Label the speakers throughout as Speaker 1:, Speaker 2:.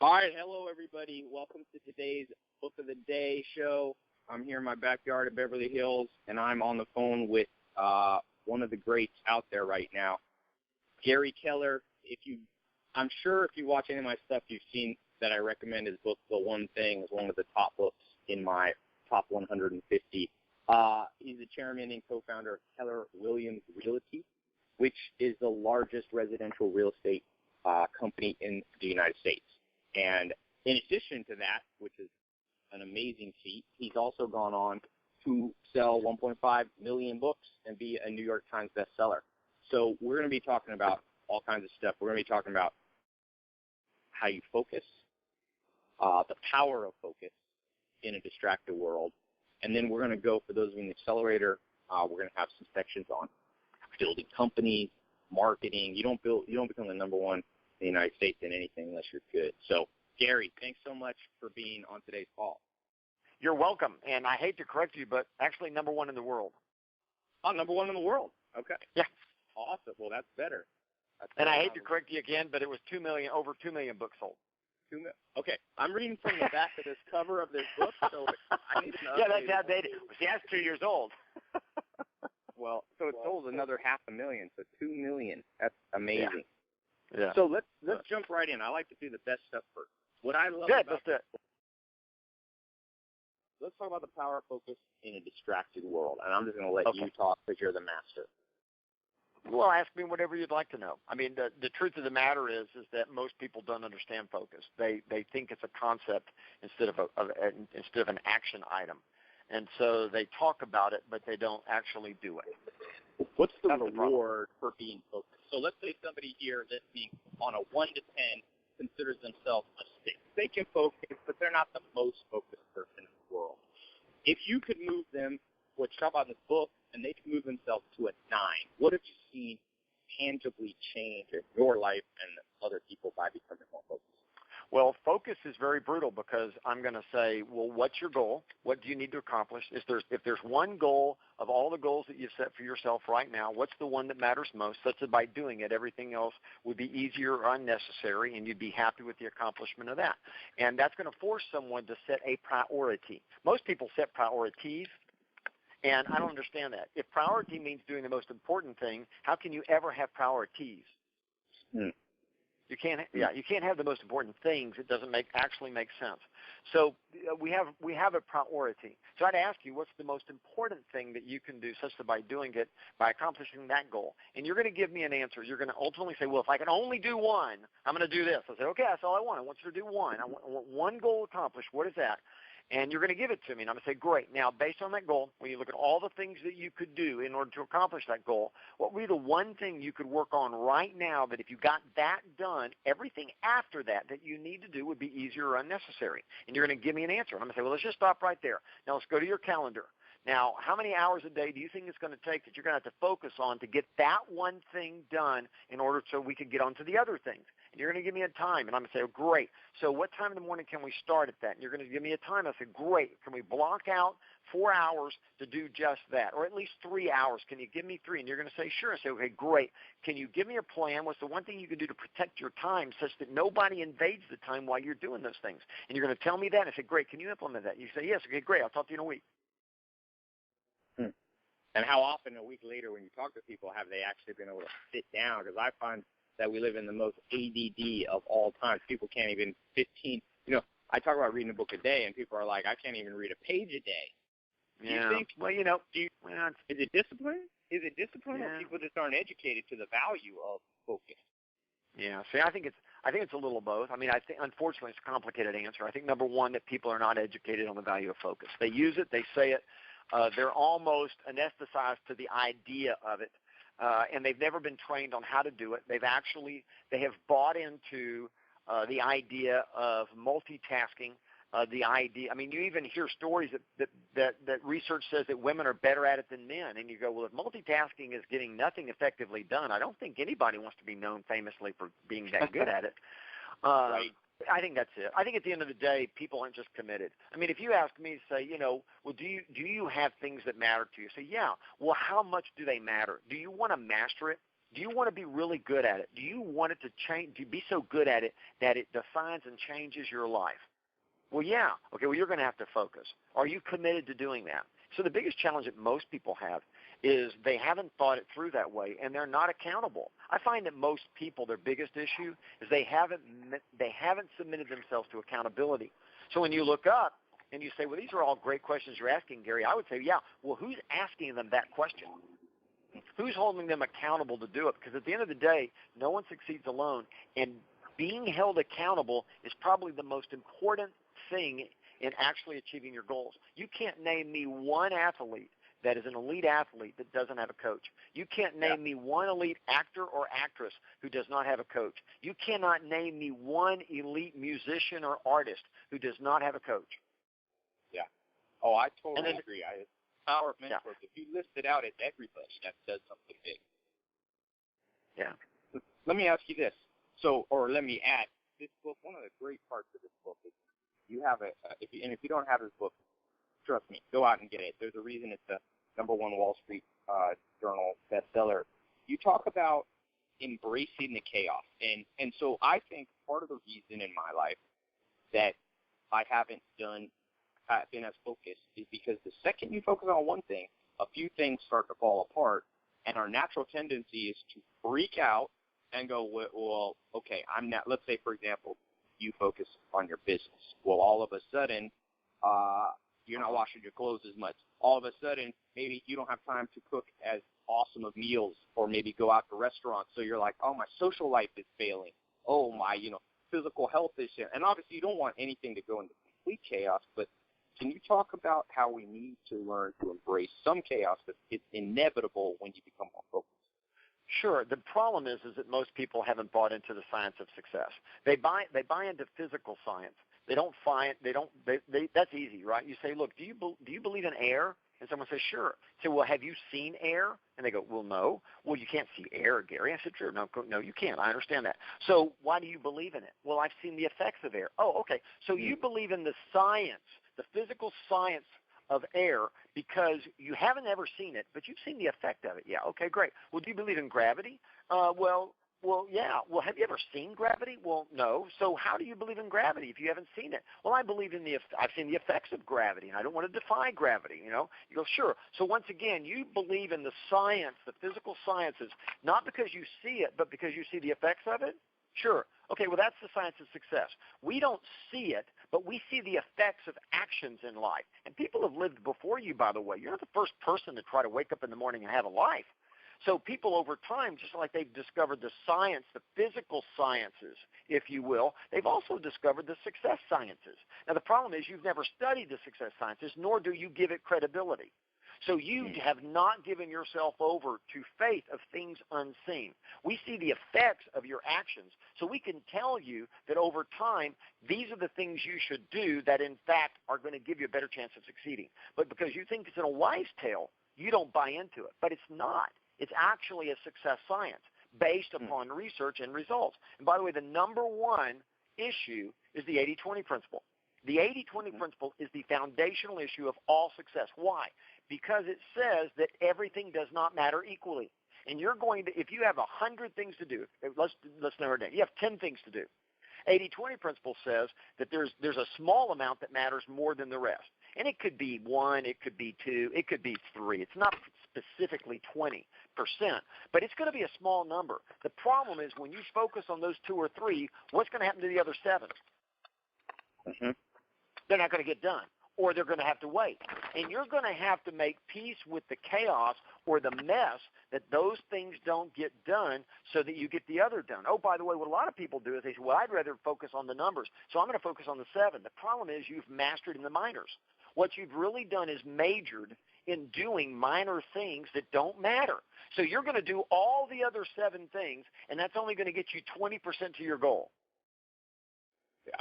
Speaker 1: All right, hello everybody. Welcome to today's Book of the Day show. I'm here in my backyard at Beverly Hills, and I'm on the phone with one of the greats out there right now, Gary Keller. I'm sure if you watch any of my stuff, you've seen that I recommend his book, The One Thing, as one of the top books in my top 150. He's the chairman and co-founder of Keller Williams Realty, which is the largest residential real estate company in the United States. And in addition to that, which is an amazing feat, he's also gone on to sell 1.5 million books and be a New York Times bestseller. So we're going to be talking about all kinds of stuff. We're going to be talking about how you focus, the power of focus in a distracted world. And then we're going to go, for those of you in the accelerator, we're going to have some sections on building companies, marketing. You don't become the number one in the United States in anything unless you're good. So, Gary, thanks so much for being on today's call.
Speaker 2: You're welcome. And I hate to correct you, but actually number one in the world.
Speaker 1: Oh, number one in the world. Okay.
Speaker 2: Yeah.
Speaker 1: Awesome. Well, that's better.
Speaker 2: And I hate to correct you again, but it was over 2 million books sold.
Speaker 1: Okay. I'm reading from the back of this cover of this book, so I need to know.
Speaker 2: Yeah, that's outdated. See, that's 2 years old.
Speaker 1: Well, so it sold another 500,000, so 2 million. That's amazing.
Speaker 2: Yeah.
Speaker 1: So let's jump right in. I like to do the best stuff first. What I love
Speaker 2: let's do it.
Speaker 1: Let's talk about the power of focus in a distracted world, and I'm just going to let you talk because you're the master.
Speaker 2: Well, ask me whatever you'd like to know. I mean, the truth of the matter is that most people don't understand focus. They think it's a concept instead of an action item, and so they talk about it, but they don't actually do it.
Speaker 1: What's the reward for being focused? So let's say somebody here listening on a 1 to 10 considers themselves a 6. They can focus, but they're not the most focused person in the world. If you could move them, what you talk about in this book, and they could move themselves to a 9, what have you seen tangibly change in your life and other people by becoming more focused?
Speaker 2: Well, focus is very brutal because I'm going to say, well, what's your goal? What do you need to accomplish? If there's one goal of all the goals that you've set for yourself right now, what's the one that matters most, such that by doing it, everything else would be easier or unnecessary, and you'd be happy with the accomplishment of that. And that's going to force someone to set a priority. Most people set priorities, and I don't understand that. If priority means doing the most important thing, how can you ever have priorities? You can't have the most important things. It doesn't actually make sense. So we have a priority. So I'd ask you, what's the most important thing that you can do such that by doing it, by accomplishing that goal? And you're going to give me an answer. You're going to ultimately say, well, if I can only do one, I'm going to do this. I say, okay, that's all I want. I want you to do one. I want one goal accomplished. What is that? And you're going to give it to me. And I'm going to say, great. Now, based on that goal, when you look at all the things that you could do in order to accomplish that goal, what would be the one thing you could work on right now that if you got that done, everything after that you need to do would be easier or unnecessary? And you're going to give me an answer. And I'm going to say, well, let's just stop right there. Now, let's go to your calendar. Now, how many hours a day do you think it's going to take that you're going to have to focus on to get that one thing done in order so we could get on to the other things? And you're going to give me a time, and I'm going to say, oh, great. So what time in the morning can we start at that? And you're going to give me a time. I say, great. Can we block out 4 hours to do just that, or at least 3 hours? Can you give me 3? And you're going to say, sure. I say, okay, great. Can you give me a plan? What's the one thing you can do to protect your time such that nobody invades the time while you're doing those things? And you're going to tell me that. And I say, great. Can you implement that? And you say, yes. Okay, great. I'll talk to you in a week.
Speaker 1: And how often a week later when you talk to people have they actually been able to sit down? Because I find that we live in the most ADD of all times. People can't even 15. I talk about reading a book a day, and people are like, I can't even read a page a day. Do you think? Well, is it discipline? Is it discipline, or people just aren't educated to the value of focus?
Speaker 2: Yeah. See, I think it's a little both. I mean, I think unfortunately it's a complicated answer. I think number one that people are not educated on the value of focus. They use it, they say it. They're almost anesthetized to the idea of it, and they've never been trained on how to do it. They have bought into the idea of multitasking, the idea. I mean, you even hear stories that research says that women are better at it than men, and you go, well, if multitasking is getting nothing effectively done, I don't think anybody wants to be known famously for being that good at it.
Speaker 1: Right.
Speaker 2: I think that's it. I think at the end of the day, people aren't just committed. I mean, if you ask me, say, well, do you have things that matter to you? Say, yeah. Well, how much do they matter? Do you want to master it? Do you want to be really good at it? Do you want it to change, to be so good at it that it defines and changes your life? Well, yeah. Okay, well, you're going to have to focus. Are you committed to doing that? So the biggest challenge that most people have is they haven't thought it through that way, and they're not accountable. I find that most people, their biggest issue is they haven't submitted themselves to accountability. So when you look up and you say, well, these are all great questions you're asking, Gary, I would say, yeah, well, who's asking them that question? Who's holding them accountable to do it? Because at the end of the day, no one succeeds alone, and being held accountable is probably the most important thing in actually achieving your goals. You can't name me one athlete that is an elite athlete that doesn't have a coach. You can't name me one elite actor or actress who does not have a coach. You cannot name me one elite musician or artist who does not have a coach.
Speaker 1: Yeah. Oh, I totally agree. Power of mentors. If you list it out, it's everybody that does something big.
Speaker 2: Yeah.
Speaker 1: Let me ask you this. Let me add, this book, one of the great parts of this book is you have if you don't have this book, trust me, go out and get it. There's a reason it's the #1 Wall Street Journal bestseller. You talk about embracing the chaos, and so I think part of the reason in my life that I haven't been as focused is because the second you focus on one thing, a few things start to fall apart, and our natural tendency is to freak out and go, well, okay, I'm not. Let's say, for example, you focus on your business. Well, all of a sudden, you're not washing your clothes as much. All of a sudden, maybe you don't have time to cook as awesome of meals, or maybe go out to restaurants. So you're like, oh, my social life is failing. Oh, my, physical health is here. And obviously, you don't want anything to go into complete chaos. But can you talk about how we need to learn to embrace some chaos? Because it's inevitable when you become more focused.
Speaker 2: Sure. The problem is that most people haven't bought into the science of success. They buy into physical science. That's easy, right? You say, look, do you believe in air? And someone says, sure. I say, well, have you seen air? And they go, well, no. Well, you can't see air, Gary. I said, sure. No, you can't. I understand that. So why do you believe in it? Well, I've seen the effects of air. Oh, okay. So you believe in the science, the physical science of air, because you haven't ever seen it, but you've seen the effect of it. Yeah, okay, great. Well, do you believe in gravity? Well, yeah. Well, have you ever seen gravity? Well, no. So how do you believe in gravity if you haven't seen it? Well, I've seen the effects of gravity, and I don't want to defy gravity, You go, sure. So once again, you believe in the science, the physical sciences, not because you see it, but because you see the effects of it? Sure. Okay, well, that's the science of success. We don't see it, but we see the effects of actions in life. And people have lived before you, by the way. You're not the first person to try to wake up in the morning and have a life. So people over time, just like they've discovered the science, the physical sciences, if you will, they've also discovered the success sciences. Now, the problem is you've never studied the success sciences, nor do you give it credibility. So you have not given yourself over to faith of things unseen. We see the effects of your actions, so we can tell you that over time, these are the things you should do that, in fact, are going to give you a better chance of succeeding. But because you think it's in a wives' tale, you don't buy into it. But it's not. It's actually a success science based upon research and results. And by the way, the #1 issue is the 80-20 principle. The 80-20 principle is the foundational issue of all success. Why? Because it says that everything does not matter equally. And you're going to, if you have 100 things to do, let's narrow it down. You have 10 things to do. 80-20 principle says that there's a small amount that matters more than the rest. And it could be 1, it could be 2, it could be 3. It's not specifically 20%, but it's going to be a small number. The problem is when you focus on those 2 or 3, what's going to happen to the other 7? They're not going to get done, or they're going to have to wait. And you're going to have to make peace with the chaos or the mess that those things don't get done so that you get the other done. Oh, by the way, what a lot of people do is they say, well, I'd rather focus on the numbers, so I'm going to focus on the 7. The problem is you've mastered in the minors. What you've really done is majored in doing minor things that don't matter. So you're going to do all the other 7 things, and that's only going to get you 20% to your goal.
Speaker 1: Yeah.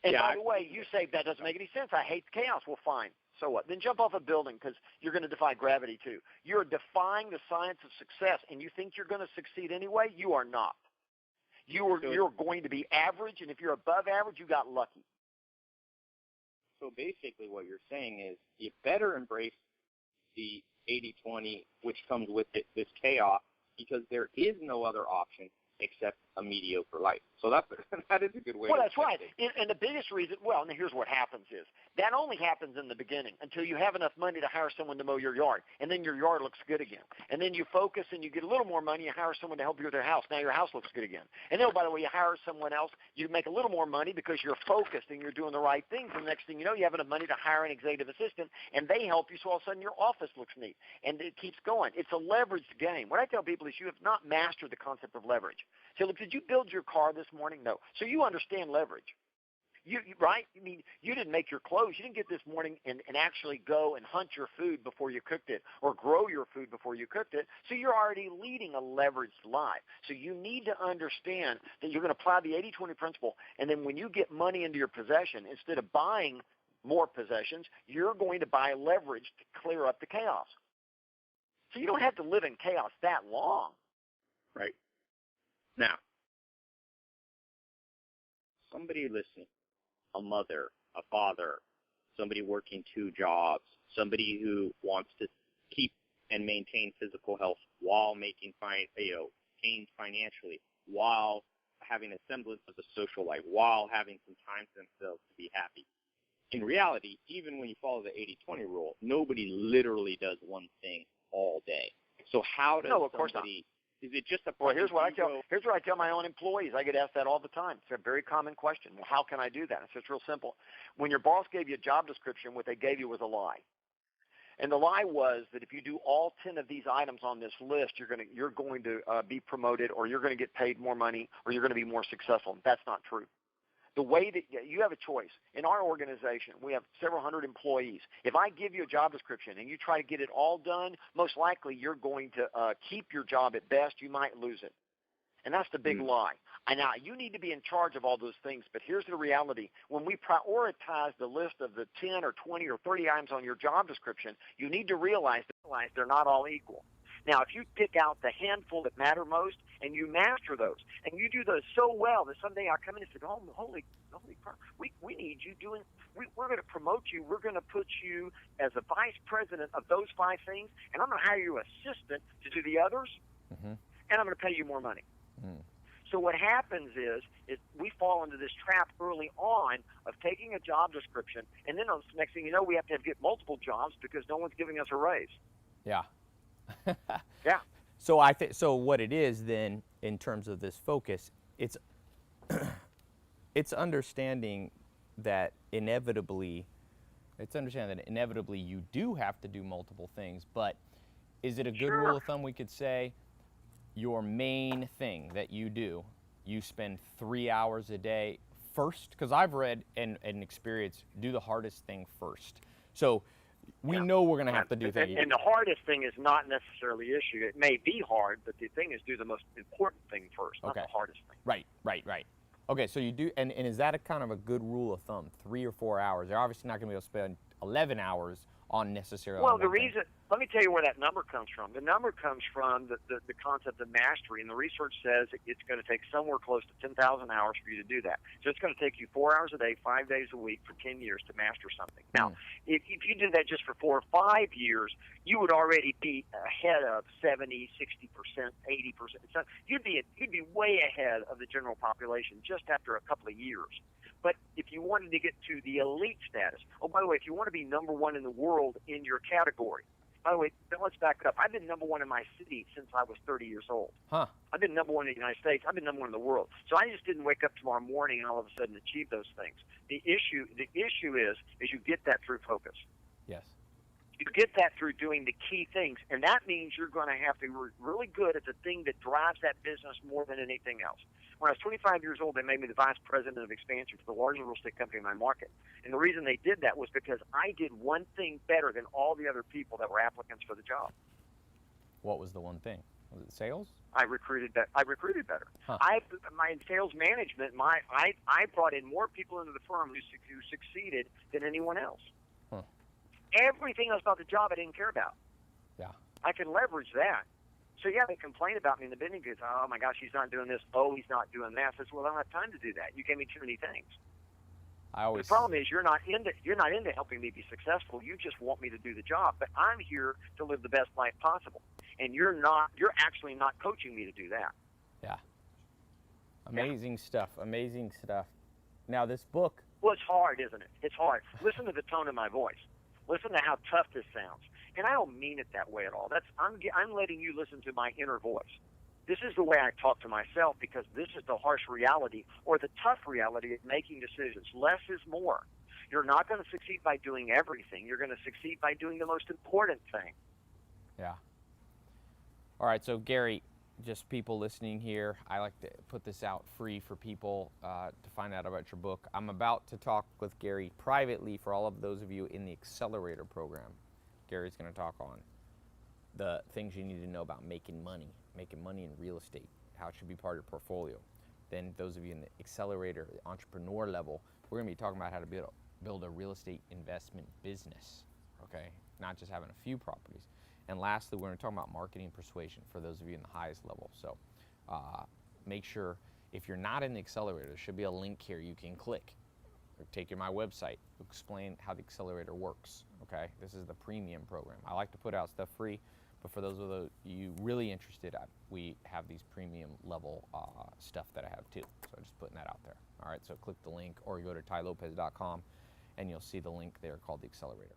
Speaker 2: And by the way, you say that doesn't make any sense. I hate chaos. Well, fine. So what? Then jump off a building because you're going to defy gravity too. You're defying the science of success, and you think you're going to succeed anyway? You are not. You're going to be average, and if you're above average, you got lucky.
Speaker 1: So basically what you're saying is you better embrace the 80-20, which comes with it, this chaos, because there is no other option except a mediocre life. So that is a good way.
Speaker 2: Well, that's right. And the biggest reason, and here's what happens is, that only happens in the beginning until you have enough money to hire someone to mow your yard, and then your yard looks good again. And then you focus and you get a little more money, you hire someone to help you with their house. Now your house looks good again. And then, by the way, you hire someone else, you make a little more money because you're focused and you're doing the right things. And the next thing you know, you have enough money to hire an executive assistant, and they help you, so all of a sudden your office looks neat. And it keeps going. It's a leveraged game. What I tell people is you have not mastered the concept of leverage. So, look, did you build your car this morning? No. So you understand leverage. Right? I mean, you didn't make your clothes. You didn't get this morning and actually go and hunt your food before you cooked it or grow your food before you cooked it. So you're already leading a leveraged life. So you need to understand that you're going to apply the 80-20 principle, and then when you get money into your possession, instead of buying more possessions, you're going to buy leverage to clear up the chaos. So you don't have to live in chaos that long.
Speaker 1: Right. Now, somebody listening, a mother, a father, somebody working 2 jobs, somebody who wants to keep and maintain physical health while making gains financially, while having a semblance of a social life, while having some time to themselves to be happy. In reality, even when you follow the 80-20 rule, nobody literally does one thing all day. So how does somebody... Is it just a
Speaker 2: here's what I tell my own employees. I get asked that all the time. It's a very common question. Well, how can I do that? It's real simple. When your boss gave you a job description, what they gave you was a lie. And the lie was that if you do all 10 of these items on this list, you're going to be promoted, or you're going to get paid more money, or you're going to be more successful. That's not true. The way that you have a choice. In our organization, we have several hundred employees. If I give you a job description and you try to get it all done, most likely you're going to keep your job at best. You might lose it. And that's the big lie. And now, you need to be in charge of all those things, but here's the reality. When we prioritize the list of the 10 or 20 or 30 items on your job description, you need to realize they're not all equal. Now, if you pick out the handful that matter most and you master those, and you do those so well that someday I come in and say, oh, holy crap, we need you doing, we're going to promote you. We're going to put you as a vice president of those 5 things, and I'm going to hire you an assistant to do the others, and I'm going to pay you more money. So what happens is we fall into this trap early on of taking a job description, and then the next thing you know, we have to get multiple jobs because no one's giving us a raise.
Speaker 3: Yeah.
Speaker 2: Yeah.
Speaker 3: So what it is then, in terms of this focus, it's understanding that inevitably you do have to do multiple things. But is it a good rule of thumb we could say your main thing that you do, you spend 3 hours a day first? Because I've read and experienced, do the hardest thing first. So we know we're going to have to do things.
Speaker 2: And the hardest thing is not necessarily the issue. It may be hard, but the thing is, do the most important thing first, not the hardest thing.
Speaker 3: Right. Okay, so you do, and is that a kind of a good rule of thumb, 3 or 4 hours? They're obviously not going to be able to spend 11 hours on necessarily.
Speaker 2: Well, the reason, let me tell you where that number comes from. The number comes from the concept of mastery, and the research says it's going to take somewhere close to 10,000 hours for you to do that. So it's going to take you 4 hours a day, 5 days a week for 10 years to master something. Now, if you did that just for 4 or 5 years, you would already be ahead of 70, 60%, 80%. So you'd be way ahead of the general population just after a couple of years. But if you wanted to get to the elite status, oh, by the way, if you want to be number 1 in the world in your category, by the way, let's back it up. I've been number 1 in my city since I was 30 years old. I've been number 1 in the United States. I've been number 1 in the world. So I just didn't wake up tomorrow morning and all of a sudden achieve those things. The issue is you get that through focus.
Speaker 3: Yes.
Speaker 2: You get that through doing the key things, and that means you're going to have to be really good at the thing that drives that business more than anything else. When I was 25 years old, they made me the vice president of expansion for the largest real estate company in my market. And the reason they did that was because I did one thing better than all the other people that were applicants for the job.
Speaker 3: What was the one thing? Was it sales?
Speaker 2: I recruited better. My sales management, I brought in more people into the firm who succeeded than anyone else. Everything else about the job I didn't care about.
Speaker 3: Yeah.
Speaker 2: I can leverage that. So, yeah, they complain about me in the business because, oh, my gosh, he's not doing this. Oh, he's not doing that. I says, well, I don't have time to do that. You gave me too many things. The problem is you're not into helping me be successful. You just want me to do the job. But I'm here to live the best life possible. And you're actually not coaching me to do that.
Speaker 3: Yeah. Amazing stuff. Amazing stuff. Now this book.
Speaker 2: Well, it's hard, isn't it? It's hard. Listen to the tone of my voice. Listen to how tough this sounds. And I don't mean it that way at all. I'm letting you listen to my inner voice. This is the way I talk to myself, because this is the harsh reality, or the tough reality of making decisions. Less is more. You're not going to succeed by doing everything. You're going to succeed by doing the most important thing.
Speaker 3: Yeah. All right, so Gary, just people listening here, I like to put this out free for people to find out about your book. I'm about to talk with Gary privately for all of those of you in the Accelerator program. Gary's going to talk on the things you need to know about making money in real estate, how it should be part of your portfolio. Then those of you in the Accelerator, the entrepreneur level, we're going to be talking about how to build a real estate investment business, okay? Not just having a few properties. And lastly, we're going to talk about marketing persuasion for those of you in the highest level. So make sure, if you're not in the Accelerator, there should be a link here you can click. Or take you to my website, explain how the Accelerator works, okay? This is the premium program. I like to put out stuff free, but for those of you really interested, we have these premium level stuff that I have too. So I'm just putting that out there. All right, so click the link, or you go to tylopez.com and you'll see the link there called the Accelerator.